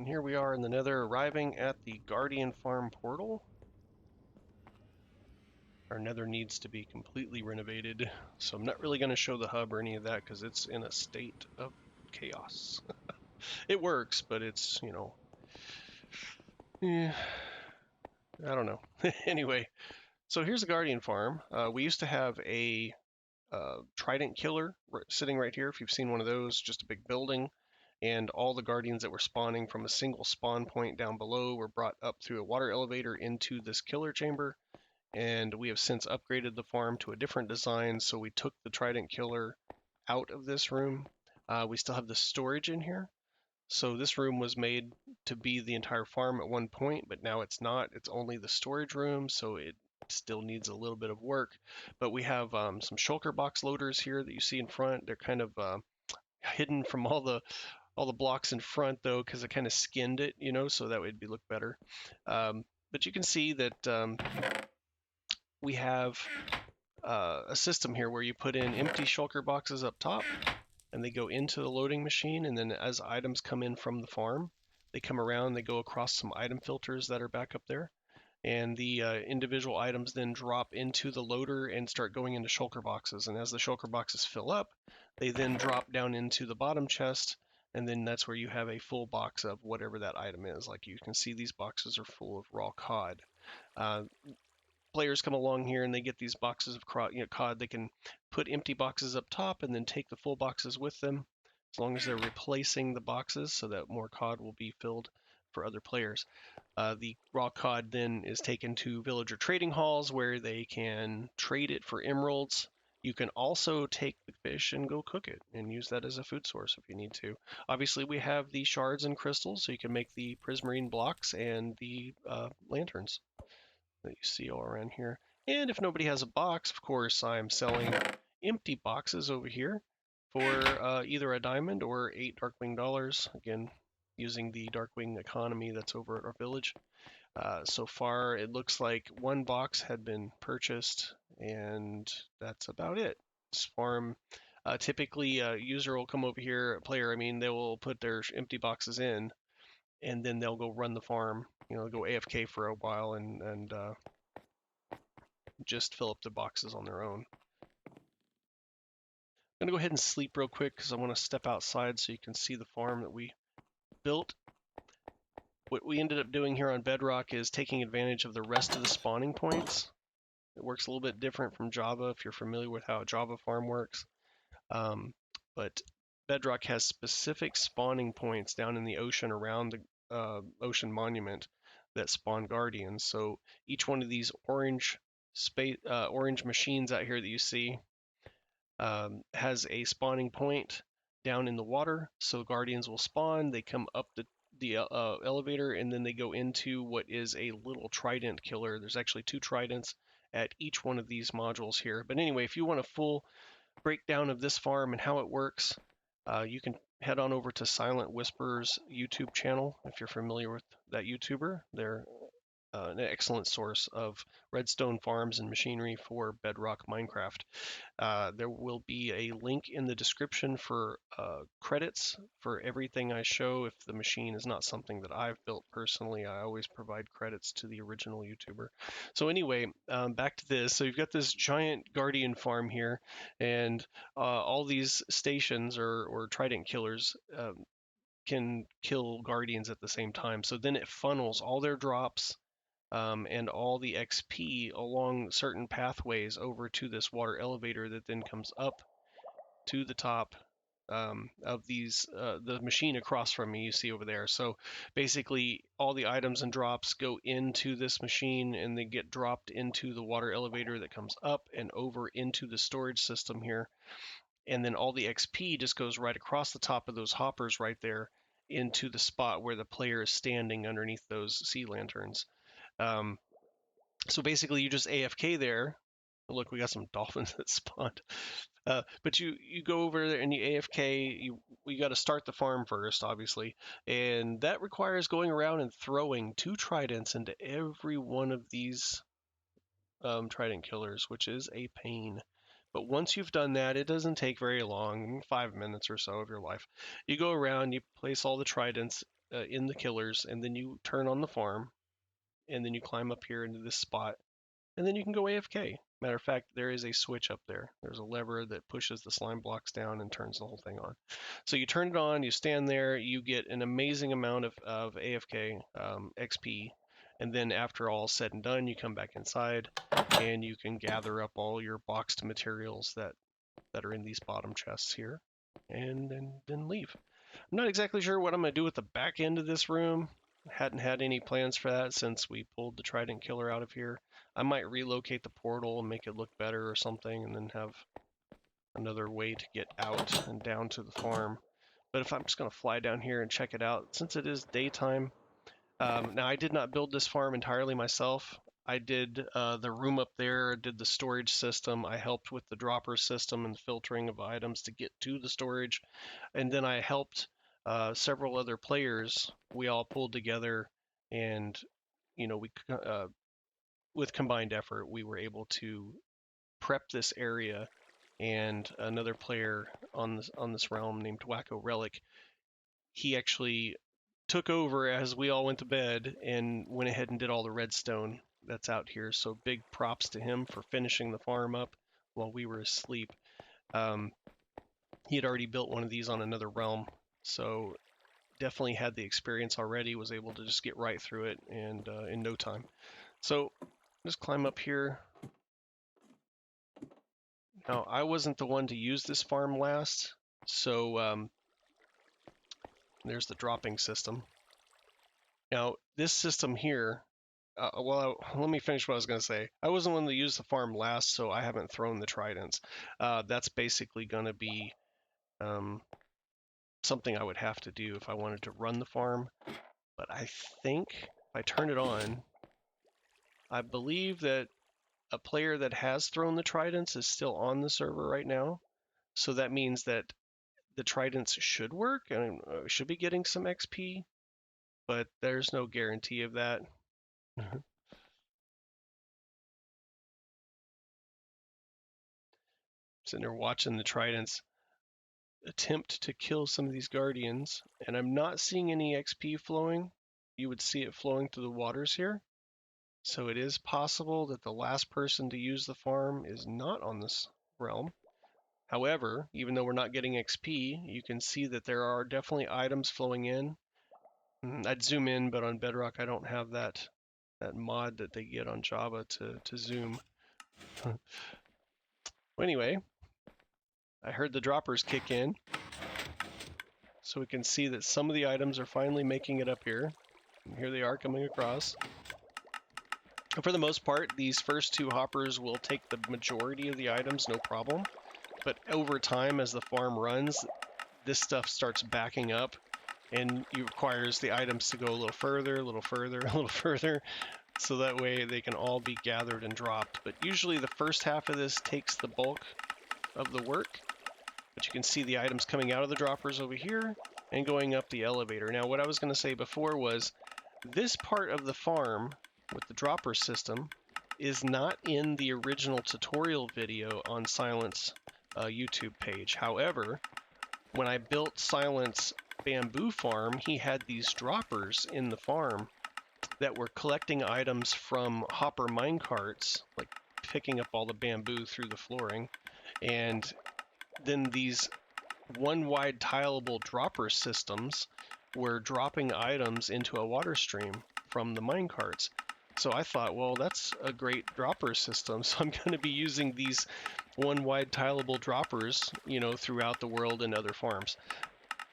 And here we are in the Nether, arriving at the Guardian Farm portal. Our Nether needs to be completely renovated, so I'm not really going to show the hub or any of that because it's in a state of chaos. It works, but it's, you know, I don't know. Anyway, so here's the Guardian Farm. We used to have a trident killer sitting right here. If you've seen one of those, just a big building. And all the guardians that were spawning from a single spawn point down below were brought up through a water elevator into this killer chamber. And we have since upgraded the farm to a different design, so we took the trident killer out of this room. We still have the storage in here. So this room was made to be the entire farm at one point, but now it's not. It's only the storage room, so it still needs a little bit of work. But we have some shulker box loaders here that you see in front. They're kind of hidden from all the blocks in front though, because I kind of skinned it, you know, so that would look better. But you can see that we have a system here where you put in empty shulker boxes up top, and they go into the loading machine, and then as items come in from the farm, they come around, they go across some item filters that are back up there, and the individual items then drop into the loader and start going into shulker boxes. And as the shulker boxes fill up, they then drop down into the bottom chest, and then that's where you have a full box of whatever that item is. Like you can see, these boxes are full of raw cod. Players come along here and they get these boxes of cod. They can put empty boxes up top and then take the full boxes with them, as long as they're replacing the boxes so that more cod will be filled for other players. The raw cod then is taken to villager trading halls where they can trade it for emeralds. You can also take the fish and go cook it and use that as a food source if you need to. Obviously, we have the shards and crystals, so you can make the prismarine blocks and the lanterns that you see all around here. And if nobody has a box, of course, I'm selling empty boxes over here for either a diamond or 8 Darkwing dollars. Again, using the Darkwing economy that's over at our village. So far, it looks like one box had been purchased, and that's about it. This farm, typically, a user will come over here, a player, I mean, they will put their empty boxes in, and then they'll go run the farm. You know, go AFK for a while and just fill up the boxes on their own. I'm gonna go ahead and sleep real quick because I want to step outside so you can see the farm that we built. What we ended up doing here on Bedrock is taking advantage of the rest of the spawning points. It works a little bit different from Java if you're familiar with how a Java farm works. But Bedrock has specific spawning points down in the ocean around the ocean monument that spawn guardians. So each one of these orange machines out here that you see has a spawning point down in the water. So guardians will spawn, they come up the elevator, and then they go into what is a little trident killer. There's actually 2 tridents at each one of these modules here. But anyway, if you want a full breakdown of this farm and how it works, you can head on over to Silent Whisper's YouTube channel if you're familiar with that YouTuber. They're an excellent source of redstone farms and machinery for Bedrock Minecraft. There will be a link in the description for credits for everything I show. If the machine is not something that I've built personally, I always provide credits to the original YouTuber. So anyway, back to this. So you've got this giant guardian farm here, and all these stations or trident killers can kill guardians at the same time. So then it funnels all their drops and all the XP along certain pathways over to this water elevator that then comes up to the top of the machine across from me you see over there. So basically all the items and drops go into this machine and they get dropped into the water elevator that comes up and over into the storage system here. And then all the XP just goes right across the top of those hoppers right there into the spot where the player is standing underneath those sea lanterns. So basically, you just AFK there. Look, we got some dolphins that spawned. But you go over there and you AFK. We got to start the farm first, obviously, and that requires going around and throwing 2 tridents into every one of these trident killers, which is a pain. But once you've done that, it doesn't take very long, 5 minutes or so of your life. You go around, you place all the tridents in the killers, and then you turn on the farm, and then you climb up here into this spot, and then you can go AFK. Matter of fact, there is a switch up there. There's a lever that pushes the slime blocks down and turns the whole thing on. So you turn it on, you stand there, you get an amazing amount of AFK XP, and then after all said and done, you come back inside, and you can gather up all your boxed materials that are in these bottom chests here, and then leave. I'm not exactly sure what I'm going to do with the back end of this room. Hadn't had any plans for that since we pulled the Trident Killer out of here. I might relocate the portal and make it look better or something, and then have another way to get out and down to the farm. But if I'm just going to fly down here and check it out, since it is daytime. Now, I did not build this farm entirely myself. I did the room up there, did the storage system. I helped with the dropper system and the filtering of items to get to the storage. And then I helped several other players. We all pulled together, and we with combined effort, we were able to prep this area. And another player on this realm named Wacko Relic, he actually took over as we all went to bed and went ahead and did all the redstone that's out here. So big props to him for finishing the farm up while we were asleep. He had already built one of these on another realm, so definitely had the experience already, was able to just get right through it and in no time. So just climb up here. Now, I wasn't the one to use this farm last, so there's the dropping system. Now, this system here, let me finish what I was going to say. I wasn't one to use the farm last, so I haven't thrown the tridents. That's basically going to be something I would have to do if I wanted to run the farm. But I think if I turn it on, I believe that a player that has thrown the tridents is still on the server right now. So that means that the tridents should work and should be getting some XP, but there's no guarantee of that. Sitting there watching the tridents attempt to kill some of these guardians, and I'm not seeing any XP flowing. You would see it flowing through the waters here. So it is possible that the last person to use the farm is not on this realm. However, even though we're not getting XP, you can see that there are definitely items flowing in. I'd zoom in, but on Bedrock I don't have that mod that they get on Java to zoom. Well, anyway, I heard the droppers kick in. So we can see that some of the items are finally making it up here. And here they are coming across. And for the most part, these first two hoppers will take the majority of the items, no problem. But over time, as the farm runs, this stuff starts backing up, and it requires the items to go a little further, a little further, a little further, so that way they can all be gathered and dropped. But usually the first half of this takes the bulk of the work. But you can see the items coming out of the droppers over here and going up the elevator. Now, what I was going to say before was this part of the farm with the dropper system is not in the original tutorial video on Silent's YouTube page. However, when I built Silent's bamboo farm, he had these droppers in the farm that were collecting items from hopper minecarts, like picking up all the bamboo through the flooring, and then these one wide tileable dropper systems were dropping items into a water stream from the minecarts. So I thought, well, that's a great dropper system. So I'm going to be using these one wide tileable droppers, throughout the world and other farms.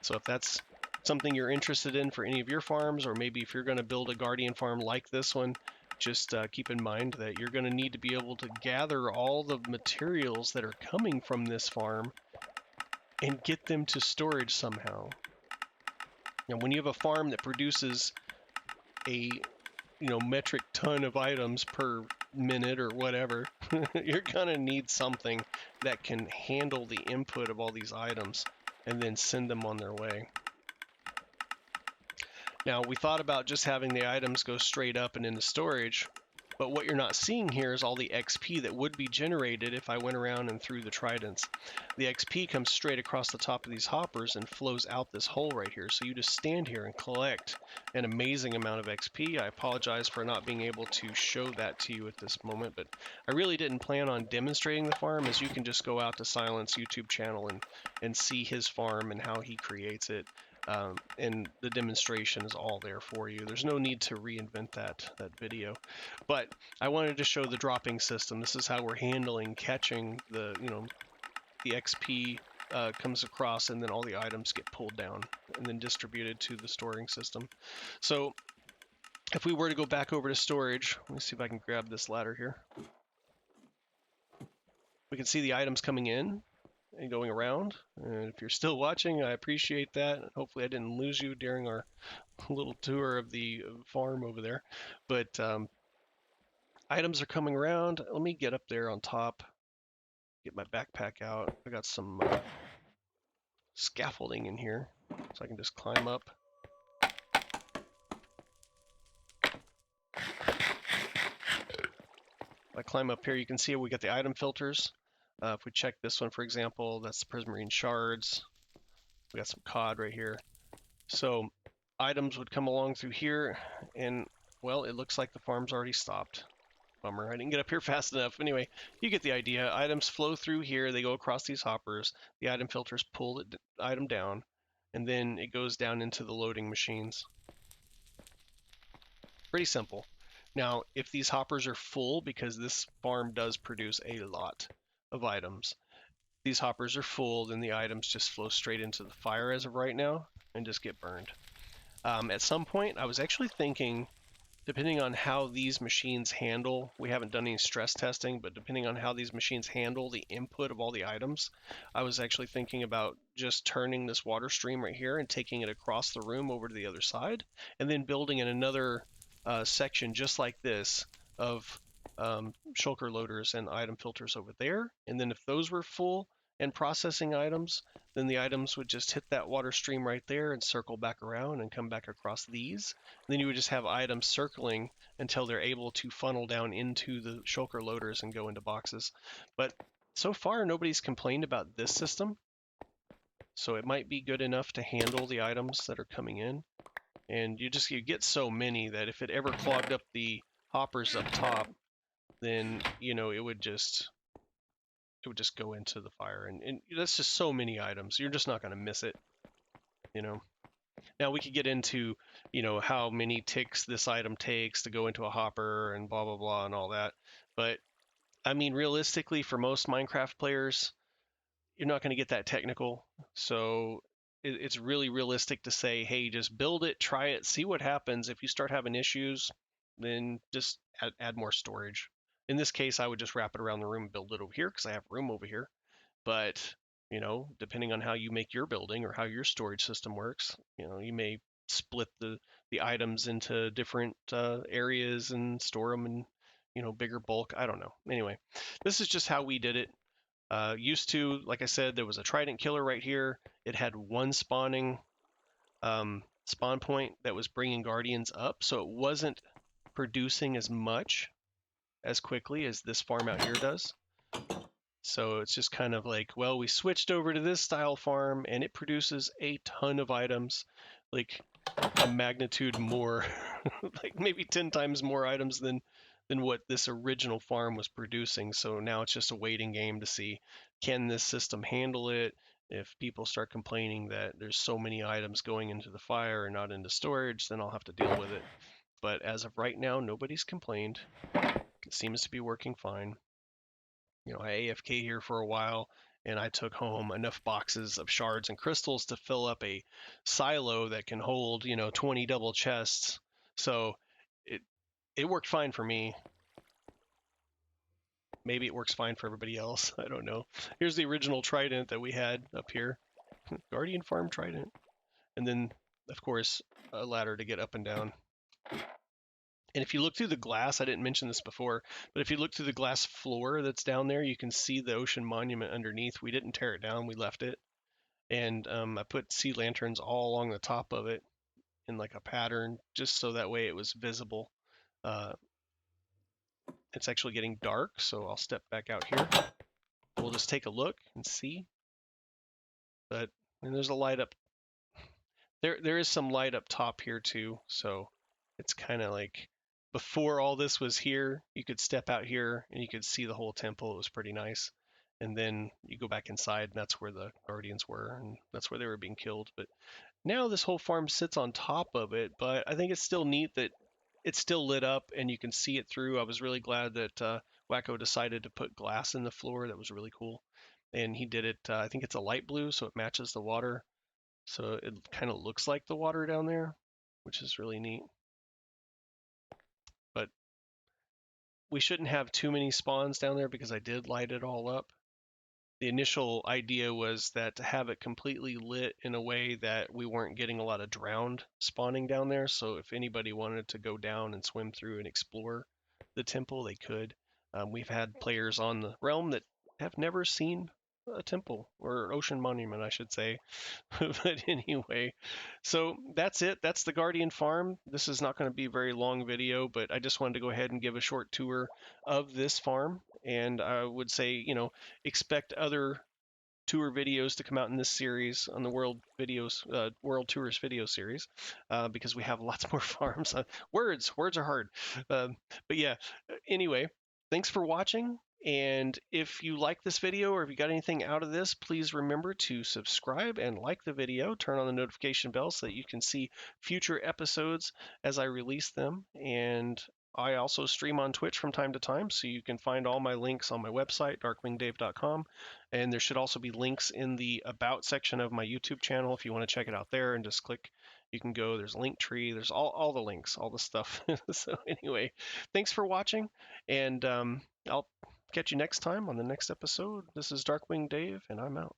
So if that's something you're interested in for any of your farms, or maybe if you're going to build a guardian farm like this one, just keep in mind that you're going to need to be able to gather all the materials that are coming from this farm and get them to storage somehow. Now, when you have a farm that produces a metric ton of items per minute or whatever, you're gonna need something that can handle the input of all these items and then send them on their way. Now, we thought about just having the items go straight up and into storage, But what you're not seeing here is all the XP that would be generated if I went around and threw the tridents. The XP comes straight across the top of these hoppers and flows out this hole right here. So you just stand here and collect an amazing amount of XP. I apologize for not being able to show that to you at this moment, but I really didn't plan on demonstrating the farm, as you can just go out to Silent's YouTube channel and see his farm and how he creates it. And the demonstration is all there for you. There's no need to reinvent that video. But I wanted to show the dropping system. This is how we're handling catching the, the XP comes across, and then all the items get pulled down and then distributed to the storing system. So if we were to go back over to storage, let me see if I can grab this ladder here. We can see the items coming in and going around. And if you're still watching, I appreciate that. Hopefully I didn't lose you during our little tour of the farm over there. But items are coming around. Let me get up there on top, get my backpack out. I got some scaffolding in here, so I can just climb up. If I climb up here, you can see we got the item filters. If we check this one, for example, that's the prismarine shards. We got some cod right here. So items would come along through here, and well, it looks like the farm's already stopped. Bummer, I didn't get up here fast enough. Anyway, you get the idea. Items flow through here, they go across these hoppers, the item filters pull the item down, and then it goes down into the loading machines. Pretty simple. Now, if these hoppers are full, because this farm does produce a lot of items, these hoppers are full, then the items just flow straight into the fire as of right now and just get burned. At some point, I was actually thinking, depending on how these machines handle, we haven't done any stress testing, but depending on how these machines handle the input of all the items, I was actually thinking about just turning this water stream right here and taking it across the room over to the other side, and then building in another section just like this of shulker loaders and item filters over there. And then if those were full and processing items, then the items would just hit that water stream right there and circle back around and come back across these. And then you would just have items circling until they're able to funnel down into the shulker loaders and go into boxes. But so far, nobody's complained about this system. So it might be good enough to handle the items that are coming in. And you get so many that if it ever clogged up the hoppers up top, then it would just go into the fire, and that's just so many items. You're just not going to miss it. Now we could get into how many ticks this item takes to go into a hopper and blah blah blah and all that, but I mean, realistically, for most Minecraft players, you're not going to get that technical. So it's really realistic to say, hey, just build it, try it, see what happens. If you start having issues, then just add more storage. In this case, I would just wrap it around the room and build it over here because I have room over here. But depending on how you make your building or how your storage system works, you may split the items into different areas and store them in bigger bulk. I don't know. Anyway, this is just how we did it. Used to, like I said, there was a trident killer right here. It had one spawning spawn point that was bringing guardians up, so it wasn't producing as much as quickly as this farm out here does. So it's just kind of like, well, we switched over to this style farm and it produces a ton of items, like a magnitude more, like maybe 10 times more items than what this original farm was producing. So now it's just a waiting game to see, can this system handle it? If people start complaining that there's so many items going into the fire and not into storage, then I'll have to deal with it. But as of right now, nobody's complained. It seems to be working fine. I AFK here for a while, and I took home enough boxes of shards and crystals to fill up a silo that can hold, 20 double chests. So it worked fine for me. Maybe it works fine for everybody else. I don't know. Here's the original trident that we had up here. Guardian Farm trident. And then, of course, a ladder to get up and down. And if you look through the glass, I didn't mention this before, but if you look through the glass floor that's down there, you can see the ocean monument underneath. We didn't tear it down, we left it. And I put sea lanterns all along the top of it in like a pattern, just so that way it was visible. it's actually getting dark, so I'll step back out here. We'll just take a look and see. But and there's a light up there is some light up top here too, so it's kind of like before all this was here, you could step out here and you could see the whole temple. It was pretty nice. And then you go back inside, and that's where the guardians were, and that's where they were being killed. But now this whole farm sits on top of it, but I think it's still neat that it's still lit up and you can see it through. I was really glad that Wacko decided to put glass in the floor. That was really cool. And he did it, I think it's a light blue, so it matches the water. So it kind of looks like the water down there, which is really neat. But we shouldn't have too many spawns down there because I did light it all up. The initial idea was that to have it completely lit in a way that we weren't getting a lot of drowned spawning down there. So if anybody wanted to go down and swim through and explore the temple, they could. We've had players on the realm that have never seen a temple or ocean monument, I should say. But anyway, so that's it. That's the Guardian Farm. This is not going to be a very long video, but I just wanted to go ahead and give a short tour of this farm. And I would say, expect other tour videos to come out in this series on the World Tours video series, because we have lots more farms. Words are hard. But yeah, anyway, thanks for watching. And if you like this video or if you got anything out of this, please remember to subscribe and like the video. Turn on the notification bell so that you can see future episodes as I release them. And I also stream on Twitch from time to time, so you can find all my links on my website, darkwingdave.com. And there should also be links in the About section of my YouTube channel if you want to check it out there and just click. You can go. There's a link tree. There's all the links, all the stuff. So anyway, thanks for watching, and I'll catch you next time on the next episode. This is Darkwing Dave, and I'm out.